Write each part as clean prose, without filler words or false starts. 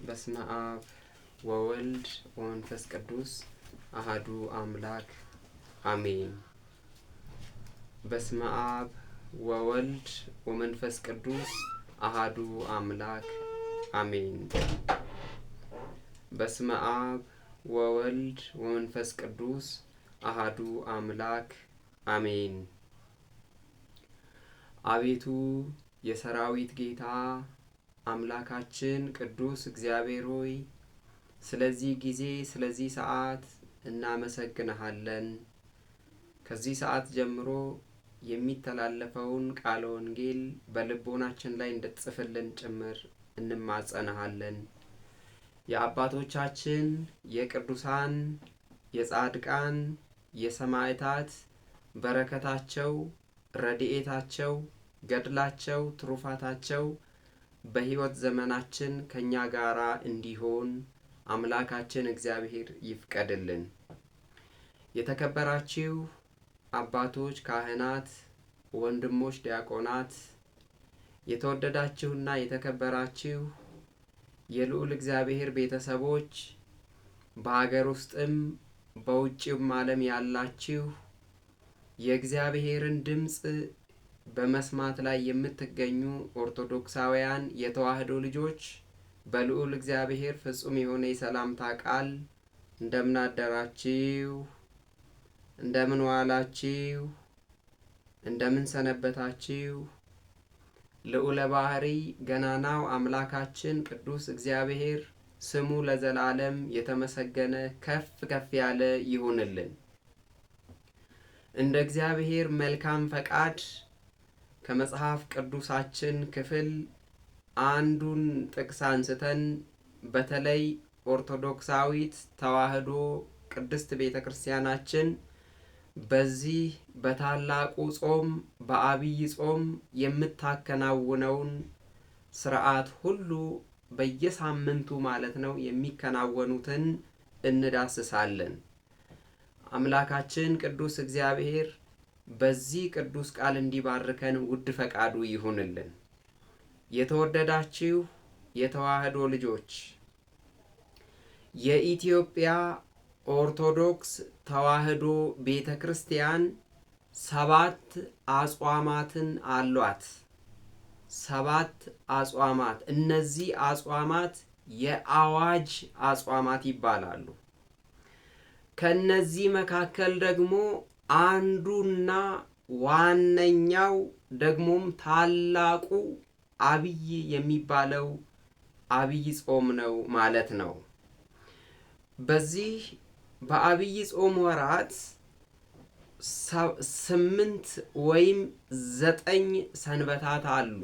በስመ አብ ወወልድ ወመንፈስ ቅዱስ አሐዱ አምላክ አሜን። በስመ አብ ወወልድ ወመንፈስ ቅዱስ አሐዱ አምላክ አሜን። በስመ አብ ወወልድ ወመንፈስ ቅዱስ አሐዱ አምላክ አሜን። አቤቱ የሰራዊት ጌታ አምላካችን ቅዱስ እግዚአብሔር ሆይ ስለዚህ ጊዜ ስለዚህ ሰዓት እናመሰግንሃለን። ከዚህ ሰዓት ጀምሮ የሚተላለፈውን ቃለ ወንጌል በልቦናችን ላይ እንድትጽፍልን ጭምር እንማጸንሃለን። የአባቶቻችን የቅዱሳን የጻድቃን የሰማዕታት በረከታቸው ረድኤታቸው ገድላቸው ትሩፋታቸው በሕይወት ዘመናችን ከኛ ጋራ እንዲሆን አምላካችን እግዚአብሔር ይፍቀድልን። የተከበራችሁ አባቶች ካህናት፣ ወንድሞች ዲያቆናት፣ የተወደዳችሁና የተከበራችሁ የልዑል እግዚአብሔር ቤተሰቦች፣ በሀገር ውስጥም በውጭም ዓለም ያላችሁ የእግዚአብሔርን ድምጽ በመስማት ላይ የምትገኙ ኦርቶዶክሳውያን የተዋህዶ ልጆች በልዑል እግዚአብሔር ፍጹም የሆነ የሰላምታ ቃል እንደምን አደራችሁ? እንደምን ዋላችሁ? እንደምን ሰነበታችሁ? ልዑለ ባህሪ ገናናው አምላካችን ቅዱስ እግዚአብሔር ስሙ ለዘላለም የተመሰገነ ከፍ ከፍ ያለ ይሁንልን። እንደ እግዚአብሔር መልካም ፈቃድ ከመጽሐፍ ቅዱሳችን ክፍል አንዱን ጥቅስ አንስተን በተለይ ኦርቶዶክሳዊት ተዋህዶ ቅድስት ቤተ ክርስቲያናችን በዚህ በታላቁ ጾም በአብይ ጾም የምታከናውነውን ስርዓት ሁሉ በየሳምንቱ ማለት ነው የሚከናወኑትን እንዳስሳለን። አምላካችን ቅዱስ እግዚአብሔር በዚህ ቅዱስ ቃል እንዲባርከን ውድ ፈቃዱ ይሁንልን። የተወደዳችሁ የተዋህዶ ልጆች የኢትዮጵያ ኦርቶዶክስ ተዋህዶ ቤተ ክርስቲያን 7 አጽዋማትን አሏት። 7 አጽዋማት። እነዚህ አጽዋማት የአዋጅ አጽዋማት ይባላሉ። ከነዚህ መካከል ደግሞ አንዱና ዋነኛው ደግሞም ታላቁ አብይ የሚባለው አብይ ጾም ነው ማለት ነው። በዚህ በአብይ ጾም ወራት 8 ወይም 9 ሰንበታት አሉ።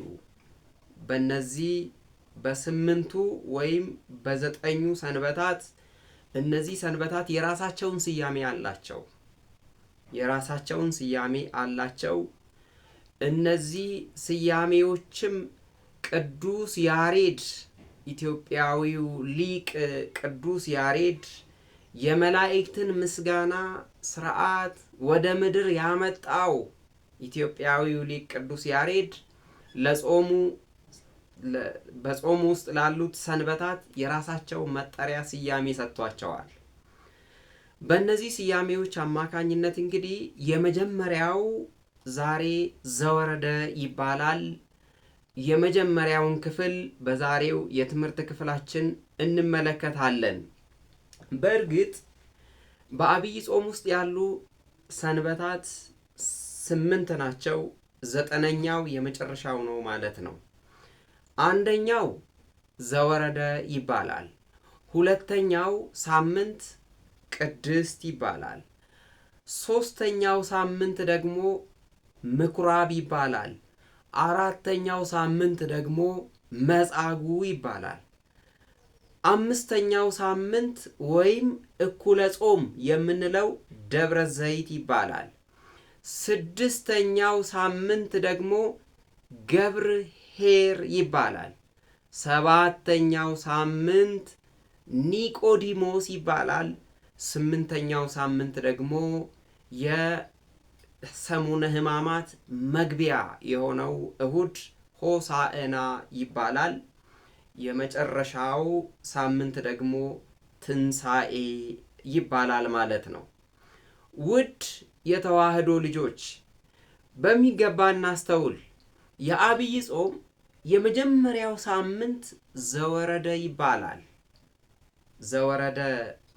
በእነዚህ በ8ቱ ወይም በ9ኙ ሰንበታት እነዚህ ሰንበታት የራሳቸውን ስያሜ አላቸው። እነዚህ ስያሜዎችም ቅዱስ ያሬድ ኢትዮጵያዊው ሊቅ ቅዱስ ያሬድ የመላእክትን ምስጋና ስርዓት ወደ ምድር ያመጣው ኢትዮጵያዊው ሊቅ ቅዱስ ያሬድ በጾሙ ውስጥ ላሉት ሰንበታት የራሳቸው መጠሪያ ስያሜ ሰጥቷቸዋል። በእነዚህ ስያሜዎች አማካኝነት እንግዲህ የመጀመሪያው ዛሬ ዘወረደ ይባላል። የመጀመሪያውን ክፍል በዛሬው የትምህርት ክፍላችን እንመለከታለን። በእርግጥ በአብይ ጾም ውስጥ ያሉ ሰንበታት 8 ናቸው። 9ኛው የመጨረሻው ነው ማለት ነው። አንደኛው ዘወረደ ይባላል። ሁለተኛው ሳምንት ቅድስት ይባላል። 3ኛው ሳምንት ደግሞ ምኩራብ ይባላል። 4ኛው ሳምንት ደግሞ መጻጉዕ ይባላል። 5ኛው ሳምንት ወይም እኩለ ጾም የምንለው ደብረ ዘይት ይባላል። 6ኛው ሳምንት ደግሞ ገብርኄር ይባላል። 7ኛው ሳምንት ኒቆዲሞስ ይባላል። 8ኛው ሳምንት ደግሞ የሰሙነ ሕማማት መግቢያ የሆነው እሁድ ሆሳዕና ይባላል። የመጨረሻው ሳምንት ደግሞ ትንሣኤ ይባላል ማለት ነው። ውድ የተዋህዶ ልጆች በሚገባ እናስተውል። የአብይ ጾም የመጀመሪያው ሳምንት ዘወረደ ይባላል። ዘወረደ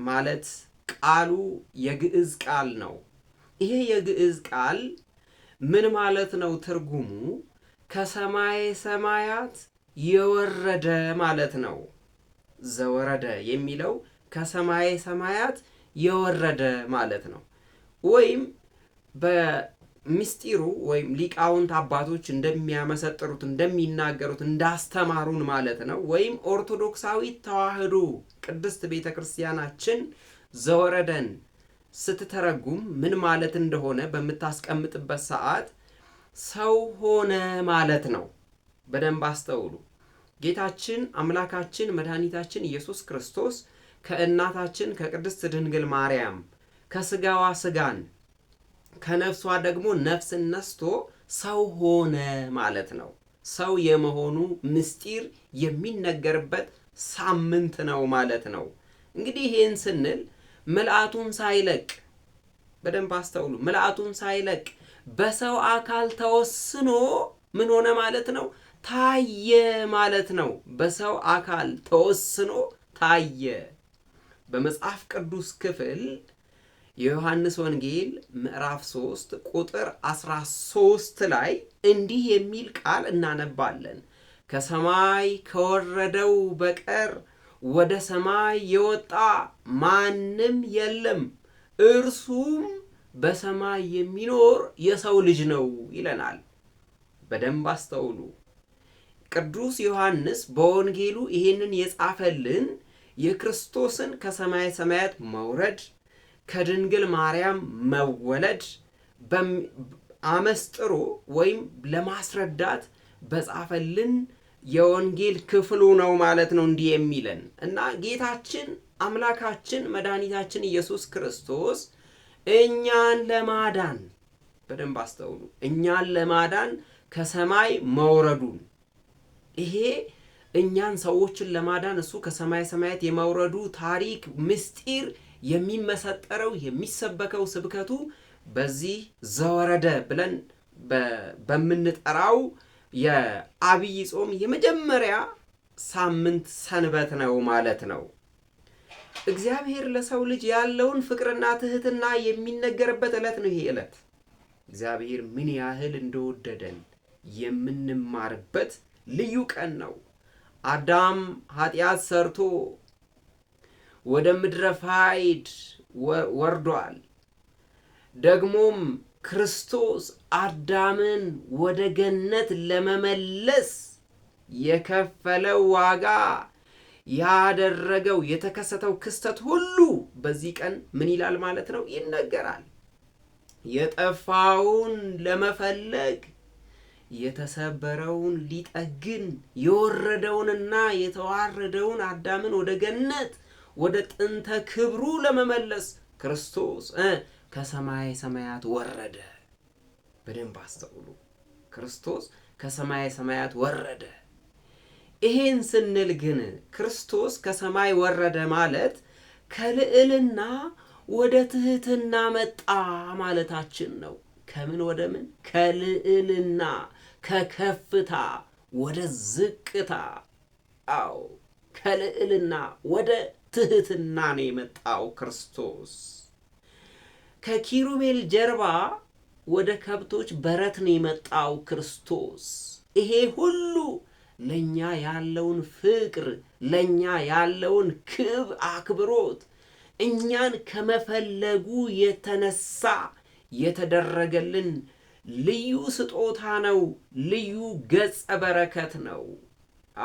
ማለት ቃሉ የግዕዝ ቃል ነው። ይሄ የግዕዝ ቃል ምን ማለት ነው? ትርጉሙ ከሰማየ ሰማያት የወረደ ማለት ነው። ዘወረደ የሚለው ከሰማየ ሰማያት የወረደ ማለት ነው። ወይም በምስጢሩ ወይም ሊቃውንት አባቶች እንደሚያመሰጥሩት እንደሚናገሩት እንዳስተማሩን ማለት ነው። ወይም ኦርቶዶክሳዊ ተዋህዶ ቅድስት ቤተ ክርስቲያናችን ዘወረደን ስትተረጉም ምን ማለት እንደሆነ በምታስቀምጥበት ሰዓት ሰው ሆነ ማለት ነው። በደንብ አስተውሉ። ጌታችን አምላካችን መድኃኒታችን ኢየሱስ ክርስቶስ ከእናታችን ከቅድስት ድንግል ማርያም ከስጋዋ ስጋን ከነፍሷ ደግሞ ነፍስን ነስቶ ሰው ሆነ ማለት ነው። ሰው የመሆኑ ምስጢር የሚነገርበት ሳምንት ነው ማለት ነው። እንግዲህ ይህን ስንል ምልአቱን ሳይለቅ በደንብ አስተውሉ። ምልአቱን ሳይለቅ በሰው አካል ተወስኖ ምን ሆነ ማለት ነው? ታየ ማለት ነው። በሰው አካል ተወስኖ ታየ። በመጽሐፍ ቅዱስ ክፍል የዮሐንስ ወንጌል ምዕራፍ 3 ቁጥር 13 ላይ እንዲህ የሚል ቃል እናነባለን። ከሰማይ ከወረደው በቀር ወደ ሰማይ የወጣ ማንም የለም፣ እርሱም በሰማይ የሚኖር የሰው ልጅ ነው ይለናል። በደንብ አስተውሉ። ቅዱስ ዮሐንስ በወንጌሉ ይሄንን የጻፈልን የክርስቶስን ከሰማይ ሰማያት መውረድ ከድንግል ማርያም መወለድ አመስጥሮ ወይም ለማስረዳት በጻፈልን የወንጌል ክፍሉ ነው ማለት ነው። እንዲህ የሚለን እና ጌታችን አምላካችን መድኃኒታችን ኢየሱስ ክርስቶስ እኛን ለማዳን በደንብ አስተውሉ፣ እኛን ለማዳን ከሰማይ መውረዱን ይሄ እኛን ሰዎችን ለማዳን እሱ ከሰማይ ሰማያት የመውረዱ ታሪክ ምስጢር የሚመሰጠረው የሚሰበከው ስብከቱ በዚህ ዘወረደ ብለን በምንጠራው የአብይ ጾም የመጀመሪያ ሳምንት ሰንበት ነው ማለት ነው። እግዚአብሔር ለሰው ልጅ ያለውን ፍቅርና ትህትና የሚነገርበት ዕለት ነው። ይሄ ዕለት እግዚአብሔር ምን ያህል እንደወደደን የምንማርበት ልዩ ቀን ነው። አዳም ኃጢአት ሰርቶ ወደ ምድረ ፋይድ ወርዷል። ደግሞም ክርስቶስ አዳምን ወደ ገነት ለመመለስ የከፈለው ዋጋ ያደረገው የተከሰተው ክስተት ሁሉ በዚህ ቀን ምን ይላል ማለት ነው? ይነገራል። የጠፋውን ለመፈለግ የተሰበረውን ሊጠግን የወረደውንና የተዋረደውን አዳምን ወደ ገነት ወደ ጥንተ ክብሩ ለመመለስ ክርስቶስ ከሰማይ ሰማያት ወረደ። በደንብ አስተውሉ። ክርስቶስ ከሰማይ ሰማያት ወረደ። ይሄን ስንል ግን ክርስቶስ ከሰማይ ወረደ ማለት ከልዕልና ወደ ትህትና መጣ ማለታችን ነው። ከምን ወደ ምን? ከልዕልና ከከፍታ ወደ ዝቅታ። አዎ ከልዕልና ወደ ትህትና ነው የመጣው ክርስቶስ። ከኪሩቤል ጀርባ ወደ ከብቶች በረት ነው የመጣው ክርስቶስ። ይሄ ሁሉ ለኛ ያለውን ፍቅር፣ ለኛ ያለውን ክብር፣ አክብሮት እኛን ከመፈለጉ የተነሳ የተደረገልን ልዩ ስጦታ ነው። ልዩ ገጸ በረከት ነው።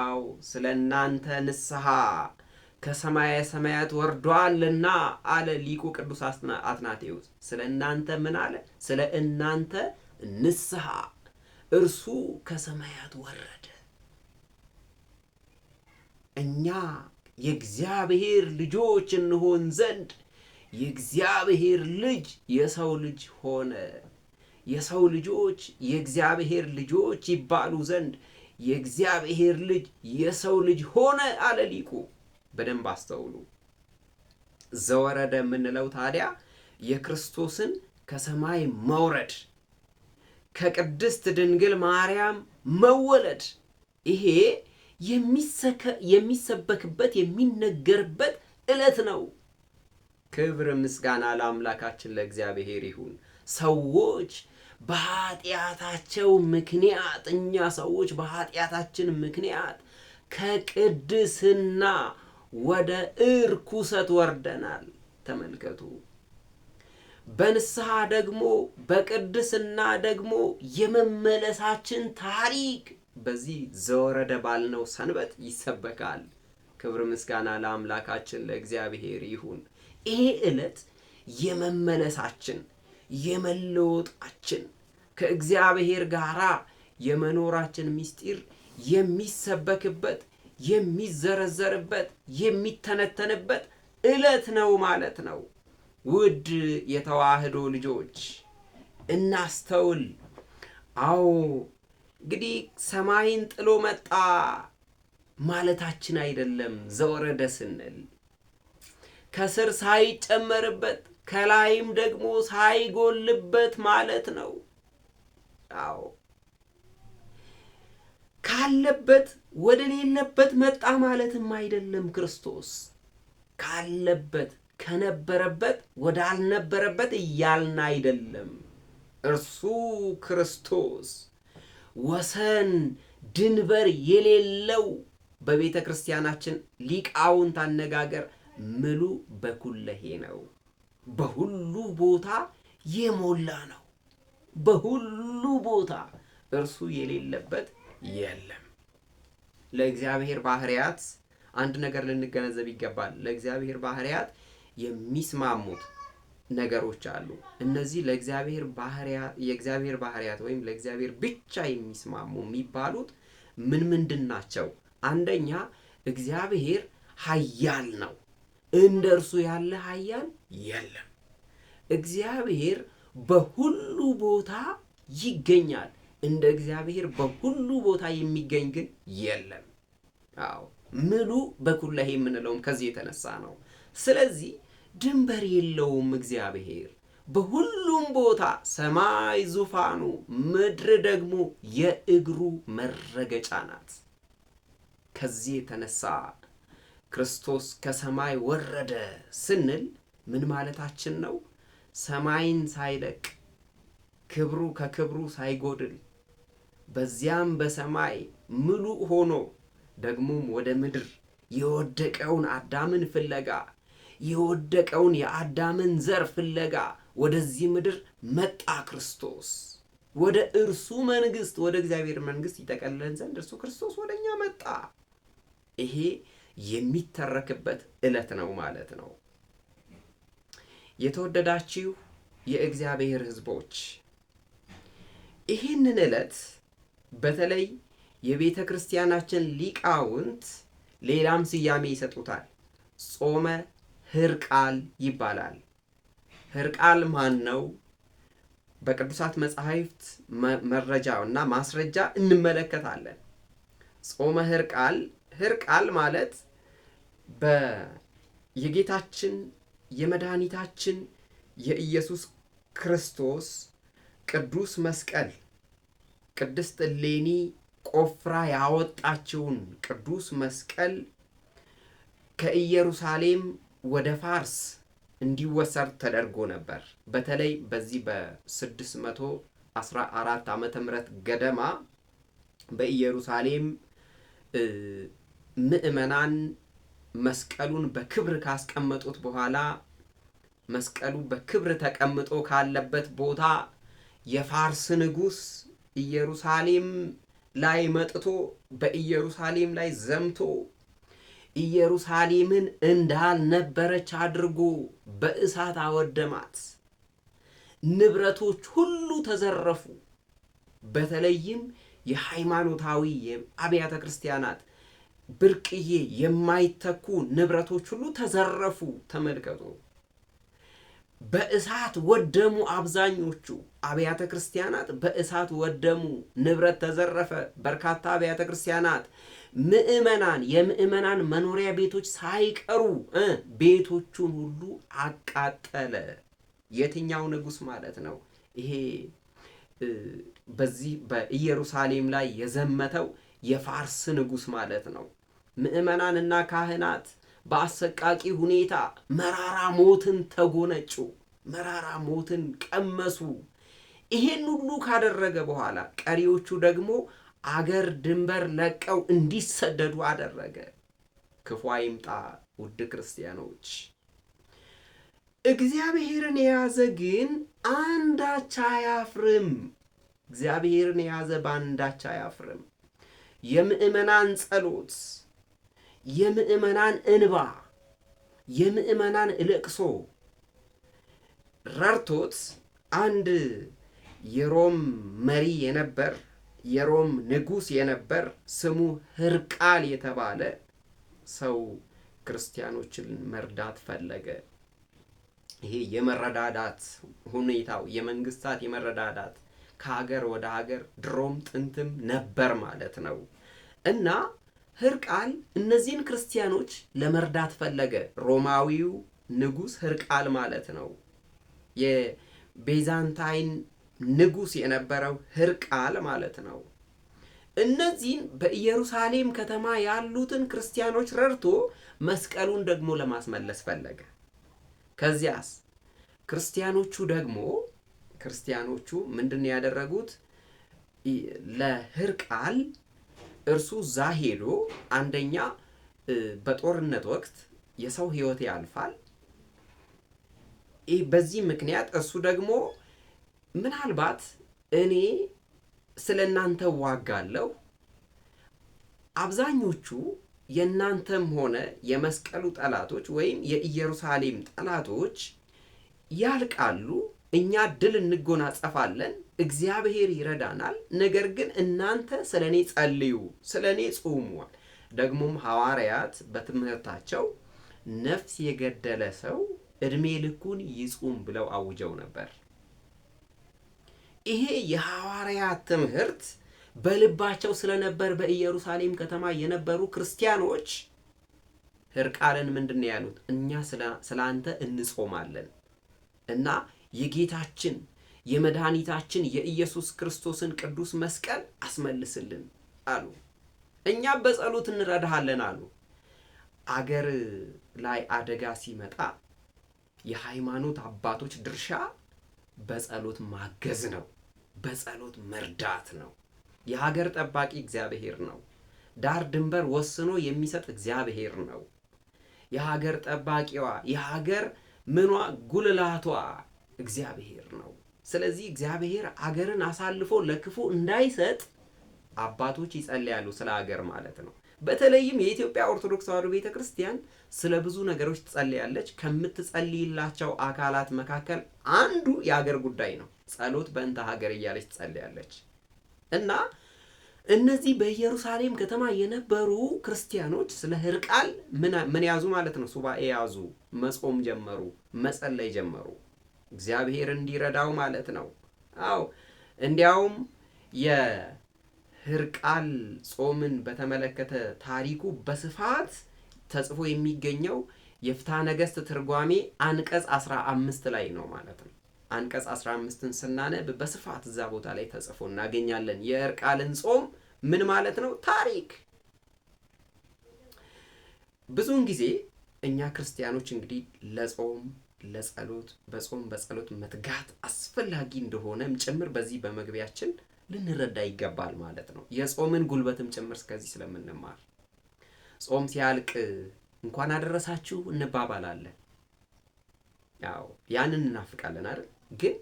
አው ስለ እናንተ ንስሐ ከሰማየ ሰማያት ወርዷልና አለ ሊቁ ቅዱስ አትናቴዎስ። ስለ እናንተ ምን አለ? ስለ እናንተ ንስሐ እርሱ ከሰማያት ወረደ። እኛ የእግዚአብሔር ልጆች እንሆን ዘንድ የእግዚአብሔር ልጅ የሰው ልጅ ሆነ። የሰው ልጆች የእግዚአብሔር ልጆች ይባሉ ዘንድ የእግዚአብሔር ልጅ የሰው ልጅ ሆነ አለ ሊቁ። በደንብ አስተውሉ። ዘወረደ የምንለው ታዲያ የክርስቶስን ከሰማይ መውረድ፣ ከቅድስት ድንግል ማርያም መወለድ፣ ይሄ የሚሰበክበት የሚነገርበት ዕለት ነው። ክብር ምስጋና ለአምላካችን ለእግዚአብሔር ይሁን። ሰዎች በኃጢአታቸው ምክንያት እኛ ሰዎች በኃጢአታችን ምክንያት ከቅድስና ወደ እርኩሰት ወርደናል። ተመልከቱ። በንስሐ ደግሞ በቅድስና ደግሞ የመመለሳችን ታሪክ በዚህ ዘወረደ ባልነው ሰንበት ይሰበካል። ክብር ምስጋና ለአምላካችን ለእግዚአብሔር ይሁን። ይሄ ዕለት የመመለሳችን የመለወጣችን ከእግዚአብሔር ጋር የመኖራችን ምስጢር የሚሰበክበት የሚዘረዘርበት የሚተነተንበት ዕለት ነው ማለት ነው። ውድ የተዋህዶ ልጆች እናስተውል። አዎ እንግዲህ ሰማይን ጥሎ መጣ ማለታችን አይደለም። ዘወረደ ስንል ከስር ሳይጨመርበት ከላይም ደግሞ ሳይጎልበት ማለት ነው። አዎ ካለበት ወደ ሌለበት መጣ ማለትም አይደለም። ክርስቶስ ካለበት ከነበረበት ወደ አልነበረበት እያልን አይደለም። እርሱ ክርስቶስ ወሰን ድንበር የሌለው በቤተ ክርስቲያናችን ሊቃውንት አነጋገር ምሉ በኩለሄ ነው። በሁሉ ቦታ የሞላ ነው። በሁሉ ቦታ እርሱ የሌለበት የለም። ለእግዚአብሔር ባህሪያት አንድ ነገር ልንገነዘብ ይገባል። ለእግዚአብሔር ባህሪያት የሚስማሙት ነገሮች አሉ። እነዚህ ለእግዚአብሔር ባህሪያት የእግዚአብሔር ባህሪያት ወይም ለእግዚአብሔር ብቻ የሚስማሙ የሚባሉት ምንድን ናቸው? አንደኛ እግዚአብሔር ኃያል ነው። እንደ እርሱ ያለ ኃያል የለም። እግዚአብሔር በሁሉ ቦታ ይገኛል። እንደ እግዚአብሔር በሁሉ ቦታ የሚገኝ ግን የለም። አዎ ምሉ በኩለሄ የምንለውም ከዚህ የተነሳ ነው። ስለዚህ ድንበር የለውም እግዚአብሔር በሁሉም ቦታ። ሰማይ ዙፋኑ፣ ምድር ደግሞ የእግሩ መረገጫ ናት። ከዚህ የተነሳ ክርስቶስ ከሰማይ ወረደ ስንል ምን ማለታችን ነው? ሰማይን ሳይለቅ ክብሩ ከክብሩ ሳይጎድል በዚያም በሰማይ ምሉእ ሆኖ ደግሞም ወደ ምድር የወደቀውን አዳምን ፍለጋ የወደቀውን የአዳምን ዘር ፍለጋ ወደዚህ ምድር መጣ ክርስቶስ። ወደ እርሱ መንግስት፣ ወደ እግዚአብሔር መንግስት ይጠቀልለን ዘንድ እርሱ ክርስቶስ ወደኛ መጣ። ይሄ የሚተረክበት ዕለት ነው ማለት ነው። የተወደዳችሁ የእግዚአብሔር ሕዝቦች ይህንን ዕለት በተለይ የቤተ ክርስቲያናችን ሊቃውንት ሌላም ስያሜ ይሰጡታል። ጾመ ሕርቃል ይባላል። ሕርቃል ማን ነው? በቅዱሳት መጻሕፍት መረጃ እና ማስረጃ እንመለከታለን። ጾመ ሕርቃል ማለት የጌታችን የመድኃኒታችን የኢየሱስ ክርስቶስ ቅዱስ መስቀል ቅድስት እሌኒ ቆፍራ ያወጣችውን ቅዱስ መስቀል ከኢየሩሳሌም ወደ ፋርስ እንዲወሰድ ተደርጎ ነበር። በተለይ በዚህ በ614 ዓመተ ምህረት ገደማ በኢየሩሳሌም ምዕመናን መስቀሉን በክብር ካስቀመጡት በኋላ መስቀሉ በክብር ተቀምጦ ካለበት ቦታ የፋርስ ንጉሥ ኢየሩሳሌም ላይ መጥቶ በኢየሩሳሌም ላይ ዘምቶ ኢየሩሳሌምን እንዳልነበረች አድርጎ በእሳት አወደማት። ንብረቶች ሁሉ ተዘረፉ። በተለይም የሃይማኖታዊ የአብያተ ክርስቲያናት ብርቅዬ የማይተኩ ንብረቶች ሁሉ ተዘረፉ። ተመልከቱ። በእሳት ወደሙ። አብዛኞቹ አብያተ ክርስቲያናት በእሳት ወደሙ፣ ንብረት ተዘረፈ። በርካታ አብያተ ክርስቲያናት የምዕመናን መኖሪያ ቤቶች ሳይቀሩ ቤቶቹን ሁሉ አቃጠለ። የትኛው ንጉሥ ማለት ነው? ይሄ በዚህ በኢየሩሳሌም ላይ የዘመተው የፋርስ ንጉሥ ማለት ነው። ምዕመናንና ካህናት በአሰቃቂ ሁኔታ መራራ ሞትን ተጎነጩ፣ መራራ ሞትን ቀመሱ። ይሄን ሁሉ ካደረገ በኋላ ቀሪዎቹ ደግሞ አገር ድንበር ለቀው እንዲሰደዱ አደረገ። ክፉ አይምጣ ውድ ክርስቲያኖች። እግዚአብሔርን የያዘ ግን አንዳች አያፍርም። እግዚአብሔርን የያዘ በአንዳች አያፍርም። የምዕመናን ጸሎት፣ የምዕመናን እንባ፣ የምዕመናን እልቅሶ ረድቶት አንድ የሮም መሪ የነበር የሮም ንጉሥ የነበር ስሙ ሕርቃል የተባለ ሰው ክርስቲያኖችን መርዳት ፈለገ። ይሄ የመረዳዳት ሁኔታው የመንግስታት የመረዳዳት ከሀገር ወደ ሀገር ድሮም ጥንትም ነበር ማለት ነው። እና ሕርቃል እነዚህን ክርስቲያኖች ለመርዳት ፈለገ። ሮማዊው ንጉሥ ሕርቃል ማለት ነው። የቤዛንታይን ንጉሥ የነበረው ሕርቃል ማለት ነው። እነዚህን በኢየሩሳሌም ከተማ ያሉትን ክርስቲያኖች ረድቶ መስቀሉን ደግሞ ለማስመለስ ፈለገ። ከዚያስ ክርስቲያኖቹ ምንድን ያደረጉት? ለሕርቃል እርሱ እዛ ሄዶ አንደኛ በጦርነት ወቅት የሰው ሕይወት ያልፋል። በዚህ ምክንያት እርሱ ደግሞ ምናልባት እኔ ስለ እናንተ ዋጋለሁ፣ አብዛኞቹ የእናንተም ሆነ የመስቀሉ ጠላቶች ወይም የኢየሩሳሌም ጠላቶች ያልቃሉ፣ እኛ ድል እንጎናጸፋለን፣ እግዚአብሔር ይረዳናል። ነገር ግን እናንተ ስለ እኔ ጸልዩ፣ ስለ እኔ ጹሙ። ደግሞም ሐዋርያት በትምህርታቸው ነፍስ የገደለ ሰው ዕድሜ ልኩን ይጹም ብለው አውጀው ነበር። ይሄ የሐዋርያት ትምህርት በልባቸው ስለነበር በኢየሩሳሌም ከተማ የነበሩ ክርስቲያኖች ሕርቃልን ምንድን ነው ያሉት? እኛ ስለ አንተ እንጾማለን እና የጌታችን የመድኃኒታችን የኢየሱስ ክርስቶስን ቅዱስ መስቀል አስመልስልን አሉ። እኛ በጸሎት እንረዳሃለን አሉ። አገር ላይ አደጋ ሲመጣ የሃይማኖት አባቶች ድርሻ በጸሎት ማገዝ ነው፣ በጸሎት መርዳት ነው። የሀገር ጠባቂ እግዚአብሔር ነው። ዳር ድንበር ወስኖ የሚሰጥ እግዚአብሔር ነው። የሀገር ጠባቂዋ የሀገር ጉልላቷ እግዚአብሔር ነው። ስለዚህ እግዚአብሔር አገርን አሳልፎ ለክፉ እንዳይሰጥ አባቶች ይጸልያሉ፣ ስለ ሀገር ማለት ነው። በተለይም የኢትዮጵያ ኦርቶዶክስ ተዋሕዶ ቤተክርስቲያን ስለ ብዙ ነገሮች ትጸልያለች። ከምትጸልይላቸው አካላት መካከል አንዱ የሀገር ጉዳይ ነው። ጸሎት በእንተ ሀገር እያለች ትጸልያለች። እና እነዚህ በኢየሩሳሌም ከተማ የነበሩ ክርስቲያኖች ስለ ሕርቃል ምን ያዙ ማለት ነው? ሱባኤ ያዙ፣ መጾም ጀመሩ፣ መጸለይ ጀመሩ፣ እግዚአብሔር እንዲረዳው ማለት ነው። አዎ እንዲያውም የሕርቃል ጾምን በተመለከተ ታሪኩ በስፋት ተጽፎ የሚገኘው የፍትሐ ነገሥት ትርጓሜ አንቀጽ 15 ላይ ነው ማለት ነው። አንቀጽ 15ን ስናነብ በስፋት እዛ ቦታ ላይ ተጽፎ እናገኛለን። የሕርቃልን ጾም ምን ማለት ነው? ታሪክ። ብዙውን ጊዜ እኛ ክርስቲያኖች እንግዲህ ለጾም ለጸሎት በጾም በጸሎት መትጋት አስፈላጊ እንደሆነም ጭምር በዚህ በመግቢያችን ልንረዳ ይገባል ማለት ነው። የጾምን ጉልበትም ጭምር እስከዚህ ስለምንማር ጾም ሲያልቅ እንኳን አደረሳችሁ እንባባላለን። ያው ያንን እናፍቃለን አይደል? ግን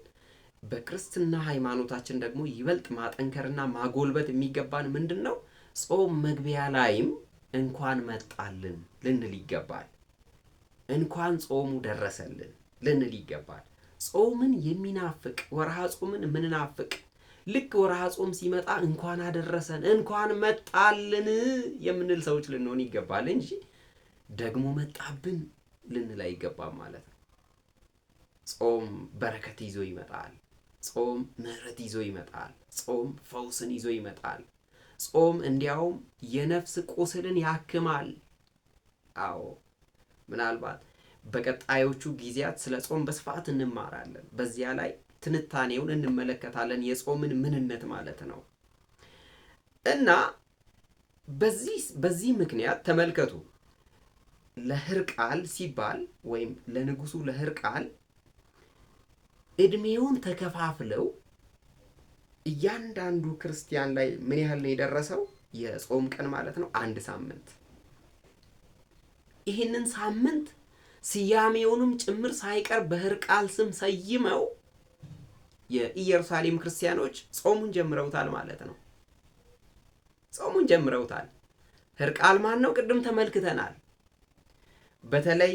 በክርስትና ሃይማኖታችን ደግሞ ይበልጥ ማጠንከርና ማጎልበት የሚገባን ምንድን ነው? ጾም መግቢያ ላይም እንኳን መጣልን ልንል ይገባል። እንኳን ጾሙ ደረሰልን ልንል ይገባል። ጾምን የሚናፍቅ ወርሃ ጾምን ምንናፍቅ ልክ ወርሃ ጾም ሲመጣ እንኳን አደረሰን እንኳን መጣልን የምንል ሰዎች ልንሆን ይገባል እንጂ ደግሞ መጣብን ልንል አይገባም ማለት ነው። ጾም በረከት ይዞ ይመጣል። ጾም ምሕረት ይዞ ይመጣል። ጾም ፈውስን ይዞ ይመጣል። ጾም እንዲያውም የነፍስ ቁስልን ያክማል። አዎ ምናልባት በቀጣዮቹ ጊዜያት ስለ ጾም በስፋት እንማራለን። በዚያ ላይ ትንታኔውን እንመለከታለን፣ የጾምን ምንነት ማለት ነው። እና በዚህ ምክንያት ተመልከቱ፣ ለሕርቃል ሲባል ወይም ለንጉሱ ለሕርቃል እድሜውን ተከፋፍለው እያንዳንዱ ክርስቲያን ላይ ምን ያህል ነው የደረሰው? የጾም ቀን ማለት ነው 1 ሳምንት። ይህንን ሳምንት ስያሜውንም ጭምር ሳይቀር በሕርቃል ስም ሰይመው የኢየሩሳሌም ክርስቲያኖች ጾሙን ጀምረውታል ማለት ነው። ጾሙን ጀምረውታል። ሕርቃል ማን ነው? ቅድም ተመልክተናል። በተለይ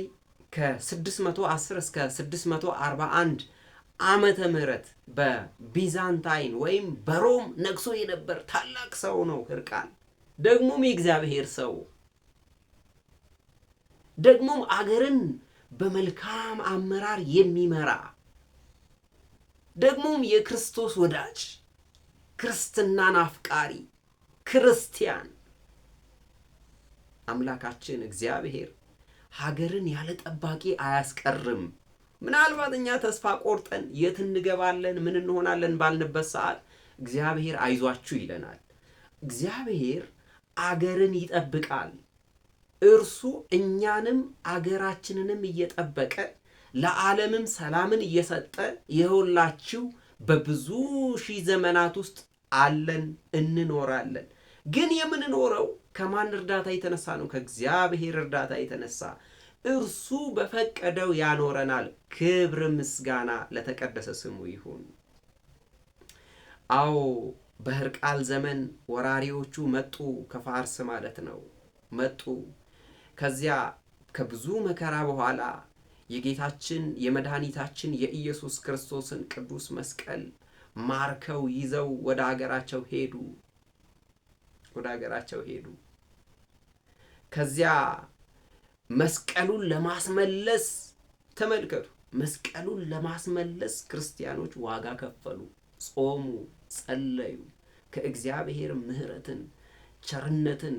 ከ610 እስከ 641 ዓመተ ምህረት በቢዛንታይን ወይም በሮም ነግሶ የነበር ታላቅ ሰው ነው ሕርቃል። ደግሞም የእግዚአብሔር ሰው፣ ደግሞም አገርን በመልካም አመራር የሚመራ፣ ደግሞም የክርስቶስ ወዳጅ፣ ክርስትናን አፍቃሪ ክርስቲያን አምላካችን እግዚአብሔር ሀገርን ያለ ጠባቂ አያስቀርም። ምናልባት እኛ ተስፋ ቆርጠን የት እንገባለን ምን እንሆናለን ባልንበት ሰዓት እግዚአብሔር አይዟችሁ ይለናል። እግዚአብሔር አገርን ይጠብቃል። እርሱ እኛንም አገራችንንም እየጠበቀ ለዓለምም ሰላምን እየሰጠ ይኸውላችሁ በብዙ ሺህ ዘመናት ውስጥ አለን፣ እንኖራለን። ግን የምንኖረው ከማን እርዳታ የተነሳ ነው? ከእግዚአብሔር እርዳታ የተነሳ። እርሱ በፈቀደው ያኖረናል። ክብር ምስጋና ለተቀደሰ ስሙ ይሁን። አዎ በሕርቃል ዘመን ወራሪዎቹ መጡ፣ ከፋርስ ማለት ነው መጡ። ከዚያ ከብዙ መከራ በኋላ የጌታችን የመድኃኒታችን የኢየሱስ ክርስቶስን ቅዱስ መስቀል ማርከው ይዘው ወደ ሀገራቸው ሄዱ። ከዚያ መስቀሉን ለማስመለስ ተመልከቱ፣ መስቀሉን ለማስመለስ ክርስቲያኖች ዋጋ ከፈሉ፣ ጾሙ፣ ጸለዩ። ከእግዚአብሔር ምሕረትን፣ ቸርነትን፣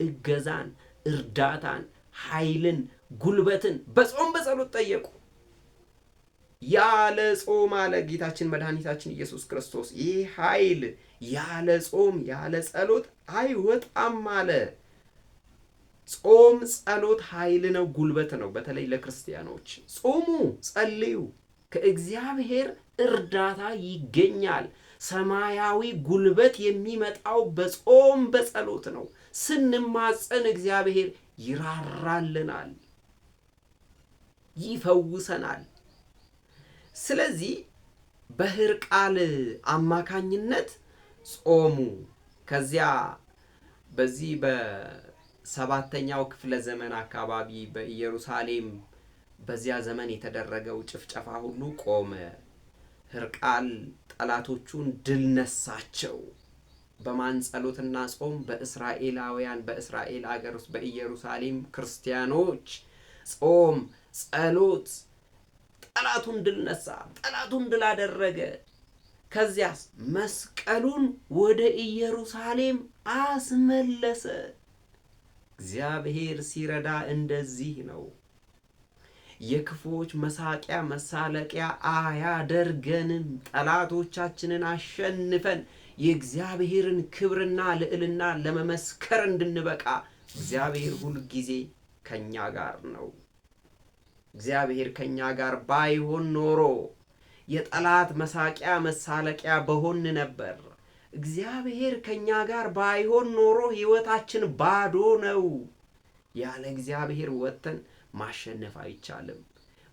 እገዛን፣ እርዳታን፣ ኃይልን፣ ጉልበትን በጾም በጸሎት ጠየቁ። ያለ ጾም አለ ጌታችን መድኃኒታችን ኢየሱስ ክርስቶስ፣ ይህ ኃይል ያለ ጾም ያለ ጸሎት አይወጣም አለ። ጾም ጸሎት ኃይል ነው፣ ጉልበት ነው። በተለይ ለክርስቲያኖች ጾሙ፣ ጸልዩ፣ ከእግዚአብሔር እርዳታ ይገኛል። ሰማያዊ ጉልበት የሚመጣው በጾም በጸሎት ነው። ስንማጸን እግዚአብሔር ይራራልናል፣ ይፈውሰናል። ስለዚህ በሕርቃል አማካኝነት ጾሙ። ከዚያ በዚህ በ7ኛው ክፍለ ዘመን አካባቢ በኢየሩሳሌም በዚያ ዘመን የተደረገው ጭፍጨፋ ሁሉ ቆመ። ሕርቃል ጠላቶቹን ድል ነሳቸው። በማን ጸሎትና ጾም? በእስራኤላውያን፣ በእስራኤል አገር ውስጥ በኢየሩሳሌም ክርስቲያኖች ጾም፣ ጸሎት ጠላቱን ድል ነሳ፣ ጠላቱን ድል አደረገ። ከዚያስ መስቀሉን ወደ ኢየሩሳሌም አስመለሰ። እግዚአብሔር ሲረዳ እንደዚህ ነው። የክፉዎች መሳቂያ መሳለቂያ አያደርገንም። ጠላቶቻችንን አሸንፈን የእግዚአብሔርን ክብርና ልዕልና ለመመስከር እንድንበቃ እግዚአብሔር ሁል ጊዜ ከኛ ጋር ነው። እግዚአብሔር ከኛ ጋር ባይሆን ኖሮ የጠላት መሳቂያ መሳለቂያ በሆን ነበር። እግዚአብሔር ከኛ ጋር ባይሆን ኖሮ ሕይወታችን ባዶ ነው። ያለ እግዚአብሔር ወጥተን ማሸነፍ አይቻልም።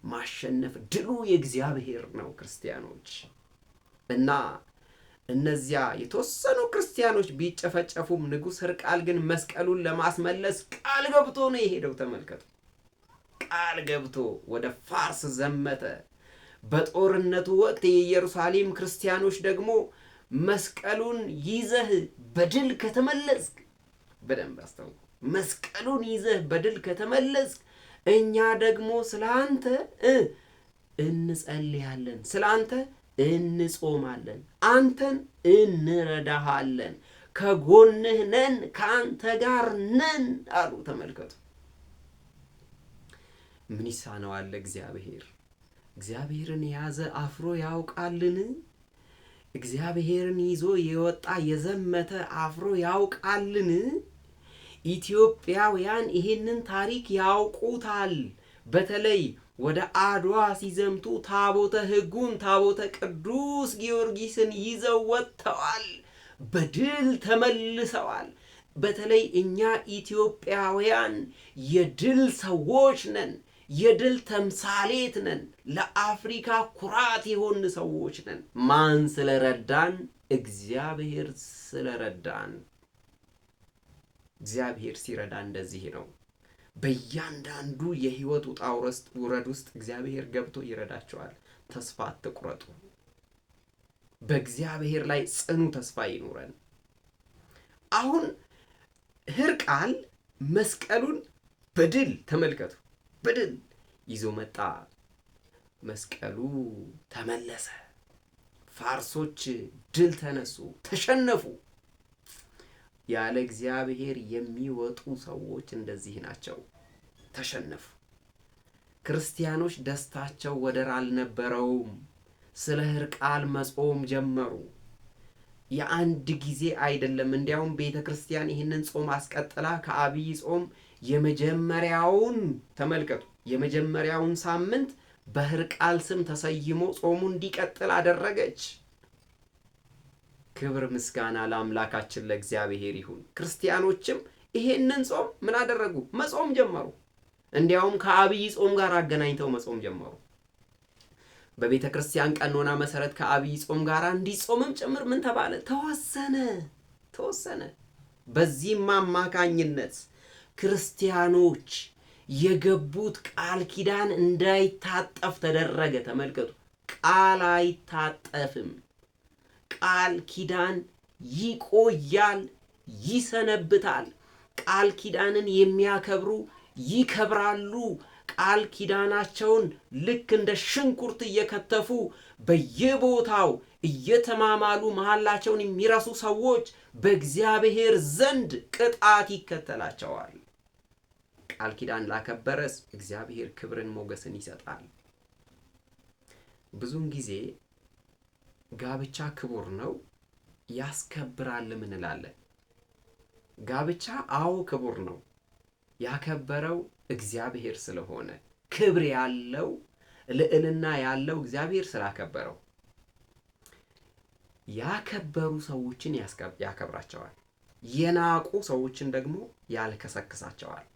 ማሸነፍ ድሉ የእግዚአብሔር ነው ክርስቲያኖች። እና እነዚያ የተወሰኑ ክርስቲያኖች ቢጨፈጨፉም ንጉሥ ሕርቃል ግን መስቀሉን ለማስመለስ ቃል ገብቶ ነው የሄደው። ተመልከቱ፣ ቃል ገብቶ ወደ ፋርስ ዘመተ። በጦርነቱ ወቅት የኢየሩሳሌም ክርስቲያኖች ደግሞ መስቀሉን ይዘህ በድል ከተመለስክ፣ በደንብ አስተውሉ፣ መስቀሉን ይዘህ በድል ከተመለስክ እኛ ደግሞ ስለ አንተ እንጸልያለን፣ ስላንተ እንጾማለን፣ አንተን እንረዳሃለን፣ ከጎንህ ነን፣ ከአንተ ጋር ነን አሉ። ተመልከቱ። ምን ይሳነዋል እግዚአብሔር? እግዚአብሔርን የያዘ አፍሮ ያውቃልን? እግዚአብሔርን ይዞ የወጣ የዘመተ አፍሮ ያውቃልን? ኢትዮጵያውያን ይህንን ታሪክ ያውቁታል። በተለይ ወደ አድዋ ሲዘምቱ ታቦተ ሕጉን ታቦተ ቅዱስ ጊዮርጊስን ይዘው ወጥተዋል። በድል ተመልሰዋል። በተለይ እኛ ኢትዮጵያውያን የድል ሰዎች ነን። የድል ተምሳሌት ነን። ለአፍሪካ ኩራት የሆን ሰዎች ነን። ማን ስለረዳን? እግዚአብሔር ስለረዳን። እግዚአብሔር ሲረዳ እንደዚህ ነው። በእያንዳንዱ የህይወት ውጣ ውረድ ውስጥ እግዚአብሔር ገብቶ ይረዳቸዋል። ተስፋ አትቁረጡ። በእግዚአብሔር ላይ ጽኑ ተስፋ ይኑረን። አሁን ሕርቃል መስቀሉን በድል ተመልከቱ፣ በድል ይዞ መጣ። መስቀሉ ተመለሰ። ፋርሶች ድል ተነሱ፣ ተሸነፉ። ያለ እግዚአብሔር የሚወጡ ሰዎች እንደዚህ ናቸው፣ ተሸነፉ። ክርስቲያኖች ደስታቸው ወደር አልነበረውም። ስለ ሕርቃል መጾም ጀመሩ። የአንድ ጊዜ አይደለም። እንዲያውም ቤተ ክርስቲያን ይህንን ጾም አስቀጥላ ከአብይ ጾም የመጀመሪያውን ተመልከቱ፣ የመጀመሪያውን ሳምንት በሕርቃል ስም ተሰይሞ ጾሙ እንዲቀጥል አደረገች። ክብር ምስጋና ለአምላካችን ለእግዚአብሔር ይሁን። ክርስቲያኖችም ይሄንን ጾም ምን አደረጉ? መጾም ጀመሩ። እንዲያውም ከአብይ ጾም ጋር አገናኝተው መጾም ጀመሩ። በቤተ ክርስቲያን ቀኖና መሰረት ከአብይ ጾም ጋር እንዲጾምም ጭምር ምን ተባለ? ተወሰነ። በዚህም አማካኝነት ክርስቲያኖች የገቡት ቃል ኪዳን እንዳይታጠፍ ተደረገ። ተመልከቱ፣ ቃል አይታጠፍም። ቃል ኪዳን ይቆያል፣ ይሰነብታል። ቃል ኪዳንን የሚያከብሩ ይከብራሉ። ቃል ኪዳናቸውን ልክ እንደ ሽንኩርት እየከተፉ በየቦታው እየተማማሉ መሐላቸውን የሚረሱ ሰዎች በእግዚአብሔር ዘንድ ቅጣት ይከተላቸዋል። ቃል ኪዳን ላከበረስ እግዚአብሔር ክብርን ሞገስን ይሰጣል። ብዙውን ጊዜ ጋብቻ ክቡር ነው ያስከብራልም እንላለን። ጋብቻ አዎ ክቡር ነው፣ ያከበረው እግዚአብሔር ስለሆነ፣ ክብር ያለው ልዕልና ያለው እግዚአብሔር ስላከበረው። ያከበሩ ሰዎችን ያከብራቸዋል፣ የናቁ ሰዎችን ደግሞ ያልከሰክሳቸዋል።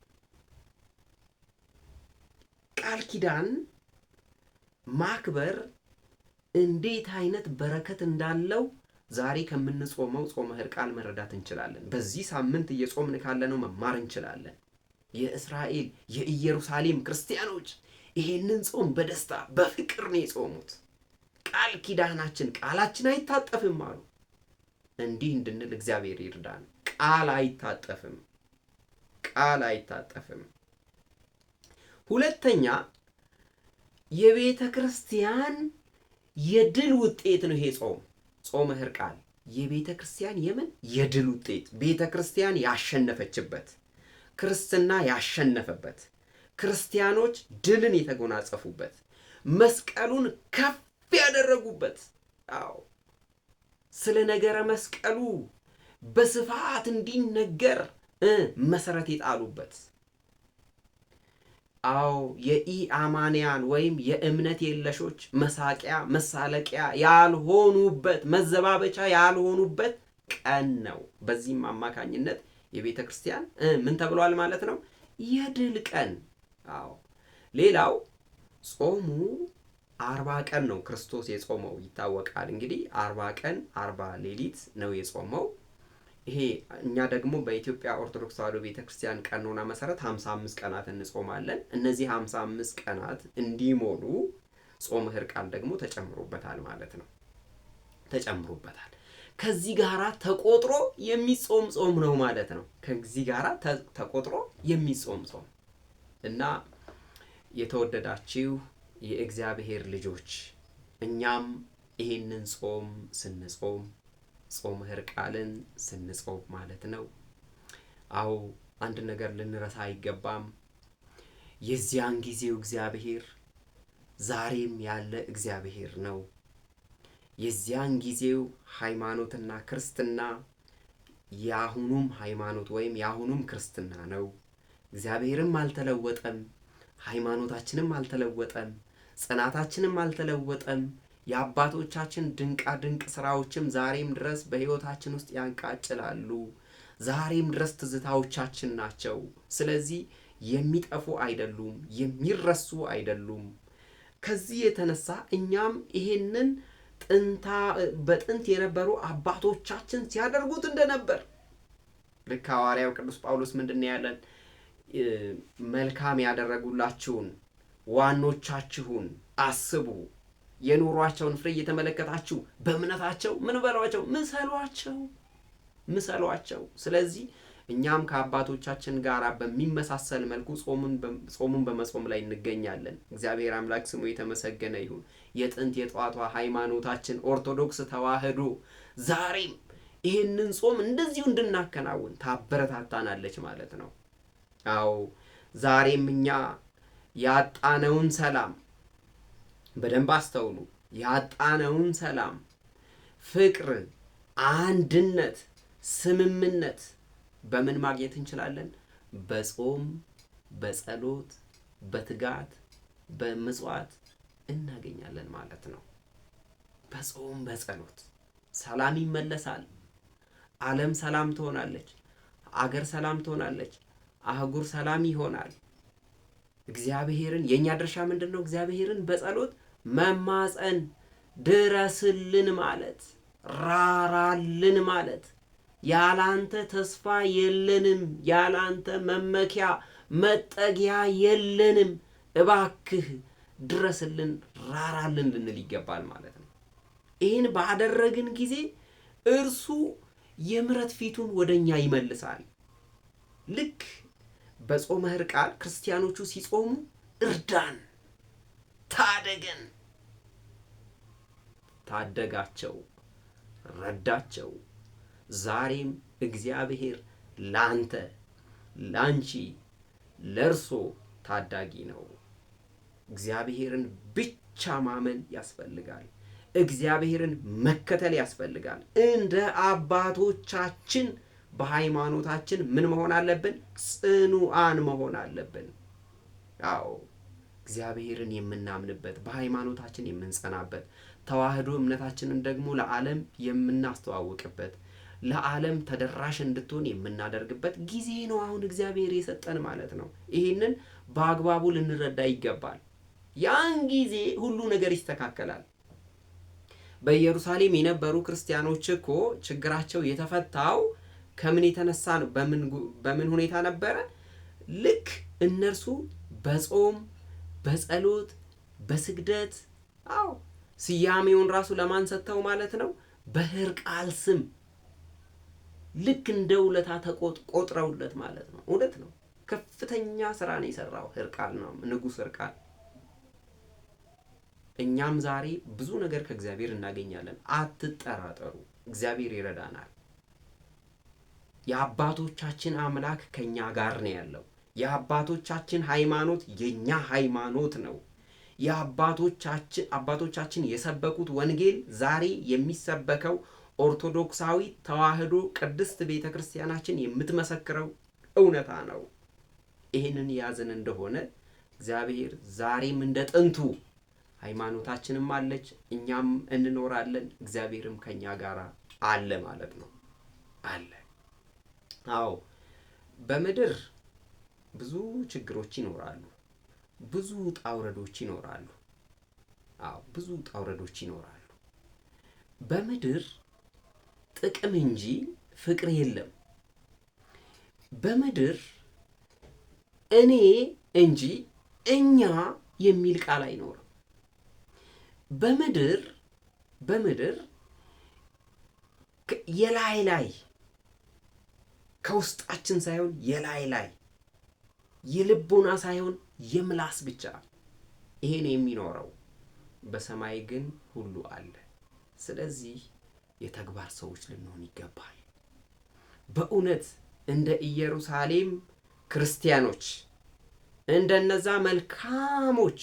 ቃል ኪዳን ማክበር እንዴት አይነት በረከት እንዳለው ዛሬ ከምንጾመው ጾመ ሕርቃል መረዳት እንችላለን። በዚህ ሳምንት እየጾምን ካለነው መማር እንችላለን። የእስራኤል የኢየሩሳሌም ክርስቲያኖች ይሄንን ጾም በደስታ በፍቅር ነው የጾሙት። ቃል ኪዳናችን ቃላችን አይታጠፍም አሉ። እንዲህ እንድንል እግዚአብሔር ይርዳን። ቃል አይታጠፍም፣ ቃል አይታጠፍም። ሁለተኛ የቤተ ክርስቲያን የድል ውጤት ነው ይሄ ጾም። ጾመ ሕርቃል የቤተ ክርስቲያን የድል ውጤት፣ ቤተ ክርስቲያን ያሸነፈችበት፣ ክርስትና ያሸነፈበት፣ ክርስቲያኖች ድልን የተጎናጸፉበት፣ መስቀሉን ከፍ ያደረጉበት፣ አዎ ስለ ነገረ መስቀሉ በስፋት እንዲነገር መሰረት የጣሉበት፣ አዎ የኢአማንያን ወይም የእምነት የለሾች መሳቂያ መሳለቂያ ያልሆኑበት፣ መዘባበቻ ያልሆኑበት ቀን ነው። በዚህም አማካኝነት የቤተ ክርስቲያን ምን ተብሏል ማለት ነው? የድል ቀን። አዎ ሌላው ጾሙ 40 ቀን ነው ክርስቶስ የጾመው ይታወቃል። እንግዲህ 40 ቀን 40 ሌሊት ነው የጾመው። ይሄ እኛ ደግሞ በኢትዮጵያ ኦርቶዶክስ ተዋሕዶ ቤተክርስቲያን ቀኖና መሰረት 55 ቀናት እንጾማለን። እነዚህ 55 ቀናት እንዲሞሉ ጾመ ሕርቃል ደግሞ ተጨምሮበታል ማለት ነው። ተጨምሮበታል። ከዚህ ጋራ ተቆጥሮ የሚጾም ጾም ነው ማለት ነው። ከዚህ ጋራ ተቆጥሮ የሚጾም ጾም እና የተወደዳችሁ የእግዚአብሔር ልጆች እኛም ይህንን ጾም ስንጾም ጾመ ሕርቃልን ስንጾም ማለት ነው። አዎ አንድ ነገር ልንረሳ አይገባም። የዚያን ጊዜው እግዚአብሔር ዛሬም ያለ እግዚአብሔር ነው። የዚያን ጊዜው ሃይማኖትና ክርስትና ያሁኑም ሃይማኖት ወይም ያሁኑም ክርስትና ነው። እግዚአብሔርም አልተለወጠም፣ ሃይማኖታችንም አልተለወጠም፣ ጽናታችንም አልተለወጠም። የአባቶቻችን ድንቃ ድንቅ ስራዎችም ዛሬም ድረስ በሕይወታችን ውስጥ ያንቃጭላሉ። ዛሬም ድረስ ትዝታዎቻችን ናቸው። ስለዚህ የሚጠፉ አይደሉም፣ የሚረሱ አይደሉም። ከዚህ የተነሳ እኛም ይሄንን በጥንት የነበሩ አባቶቻችን ሲያደርጉት እንደነበር ልክ ሐዋርያው ቅዱስ ጳውሎስ ምንድነው ያለን? መልካም ያደረጉላችሁን ዋኖቻችሁን አስቡ፣ የኑሯቸውን ፍሬ እየተመለከታችሁ በእምነታቸው ምን በሏቸው? ምሰሏቸው። ስለዚህ እኛም ከአባቶቻችን ጋር በሚመሳሰል መልኩ ጾሙን በመጾም ላይ እንገኛለን። እግዚአብሔር አምላክ ስሙ የተመሰገነ ይሁን። የጥንት የጠዋቷ ሃይማኖታችን ኦርቶዶክስ ተዋህዶ ዛሬም ይህንን ጾም እንደዚሁ እንድናከናውን ታበረታታናለች ማለት ነው። አዎ ዛሬም እኛ ያጣነውን ሰላም በደንብ አስተውሉ። ያጣነውን ሰላም፣ ፍቅር፣ አንድነት፣ ስምምነት በምን ማግኘት እንችላለን? በጾም፣ በጸሎት፣ በትጋት፣ በምጽዋት እናገኛለን ማለት ነው። በጾም በጸሎት ሰላም ይመለሳል። ዓለም ሰላም ትሆናለች። አገር ሰላም ትሆናለች። አህጉር ሰላም ይሆናል። እግዚአብሔርን የኛ ድርሻ ምንድነው? እግዚአብሔርን በጸሎት መማፀን፣ ድረስልን ማለት፣ ራራልን ማለት። ያላንተ ተስፋ የለንም፣ ያላንተ መመኪያ መጠጊያ የለንም፣ እባክህ ድረስልን፣ ራራልን ልንል ይገባል ማለት ነው። ይህን ባደረግን ጊዜ እርሱ የምሕረት ፊቱን ወደኛ ይመልሳል። ልክ በጾመ ሕርቃል ክርስቲያኖቹ ሲጾሙ እርዳን፣ ታደገን፣ ታደጋቸው፣ ረዳቸው። ዛሬም እግዚአብሔር ላንተ፣ ላንቺ፣ ለርሶ ታዳጊ ነው። እግዚአብሔርን ብቻ ማመን ያስፈልጋል። እግዚአብሔርን መከተል ያስፈልጋል። እንደ አባቶቻችን በሃይማኖታችን ምን መሆን አለብን? ጽኑዓን መሆን አለብን። አዎ እግዚአብሔርን የምናምንበት፣ በሃይማኖታችን የምንጸናበት፣ ተዋህዶ እምነታችንን ደግሞ ለዓለም የምናስተዋውቅበት፣ ለዓለም ተደራሽ እንድትሆን የምናደርግበት ጊዜ ነው አሁን እግዚአብሔር የሰጠን ማለት ነው። ይህንን በአግባቡ ልንረዳ ይገባል። ያን ጊዜ ሁሉ ነገር ይስተካከላል። በኢየሩሳሌም የነበሩ ክርስቲያኖች እኮ ችግራቸው የተፈታው ከምን የተነሳ ነው? በምን ሁኔታ ነበረ? ልክ እነርሱ በጾም፣ በጸሎት፣ በስግደት፣ አዎ ስያሜውን ራሱ ለማን ሰጥተው ማለት ነው? በሕርቃል ስም ልክ እንደ ውለታ ቆጥረውለት ማለት ነው። እውነት ነው። ከፍተኛ ስራ ነው የሰራው ሕርቃል ነው፣ ንጉሥ ሕርቃል። እኛም ዛሬ ብዙ ነገር ከእግዚአብሔር እናገኛለን። አትጠራጠሩ፣ እግዚአብሔር ይረዳናል። የአባቶቻችን አምላክ ከኛ ጋር ነው ያለው። የአባቶቻችን ሃይማኖት የኛ ሃይማኖት ነው። አባቶቻችን የሰበኩት ወንጌል ዛሬ የሚሰበከው ኦርቶዶክሳዊ ተዋህዶ ቅድስት ቤተ ክርስቲያናችን የምትመሰክረው እውነታ ነው። ይህንን ያዝን እንደሆነ እግዚአብሔር ዛሬም እንደ ጥንቱ ሃይማኖታችንም አለች፣ እኛም እንኖራለን፣ እግዚአብሔርም ከኛ ጋር አለ ማለት ነው። አለ። አዎ በምድር ብዙ ችግሮች ይኖራሉ፣ ብዙ ጣውረዶች ይኖራሉ። አዎ ብዙ ጣውረዶች ይኖራሉ። በምድር ጥቅም እንጂ ፍቅር የለም። በምድር እኔ እንጂ እኛ የሚል ቃል አይኖርም። በምድር የላይ ከውስጣችን ሳይሆን የላይ የልቦና ሳይሆን የምላስ ብቻ ይሄን የሚኖረው። በሰማይ ግን ሁሉ አለ። ስለዚህ የተግባር ሰዎች ልንሆን ይገባል። በእውነት እንደ ኢየሩሳሌም ክርስቲያኖች እንደነዛ መልካሞች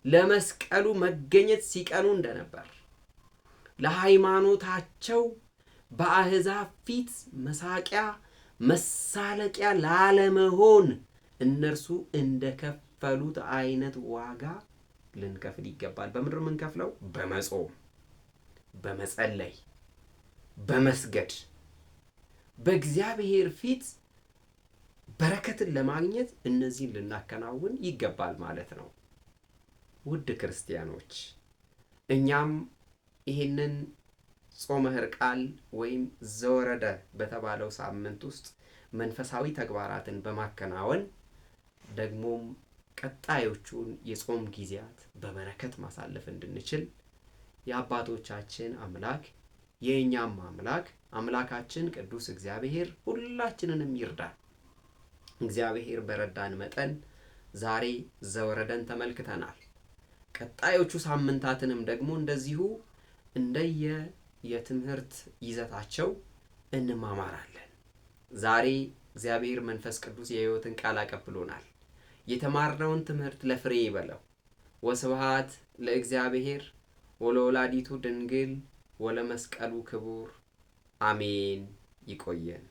ለመስቀሉ መገኘት ሲቀኑ እንደነበር ለሃይማኖታቸው በአሕዛብ ፊት መሳቂያ መሳለቂያ ላለመሆን እነርሱ እንደከፈሉት አይነት ዋጋ ልንከፍል ይገባል። በምድር የምንከፍለው በመጾም፣ በመጸለይ፣ በመስገድ በእግዚአብሔር ፊት በረከትን ለማግኘት እነዚህን ልናከናውን ይገባል ማለት ነው። ውድ ክርስቲያኖች እኛም ይህንን ጾመ ሕርቃል ወይም ዘወረደ በተባለው ሳምንት ውስጥ መንፈሳዊ ተግባራትን በማከናወን ደግሞም ቀጣዮቹን የጾም ጊዜያት በበረከት ማሳለፍ እንድንችል የአባቶቻችን አምላክ የእኛም አምላካችን ቅዱስ እግዚአብሔር ሁላችንንም ይርዳን። እግዚአብሔር በረዳን መጠን ዛሬ ዘወረደን ተመልክተናል። ቀጣዮቹ ሳምንታትንም ደግሞ እንደዚሁ እንደየ የትምህርት ይዘታቸው እንማማራለን። ዛሬ እግዚአብሔር መንፈስ ቅዱስ የሕይወትን ቃል አቀብሎናል። የተማርነውን ትምህርት ለፍሬ ይበለው። ወስብሐት ለእግዚአብሔር ወለወላዲቱ ድንግል ወለመስቀሉ ክቡር አሜን። ይቆየን።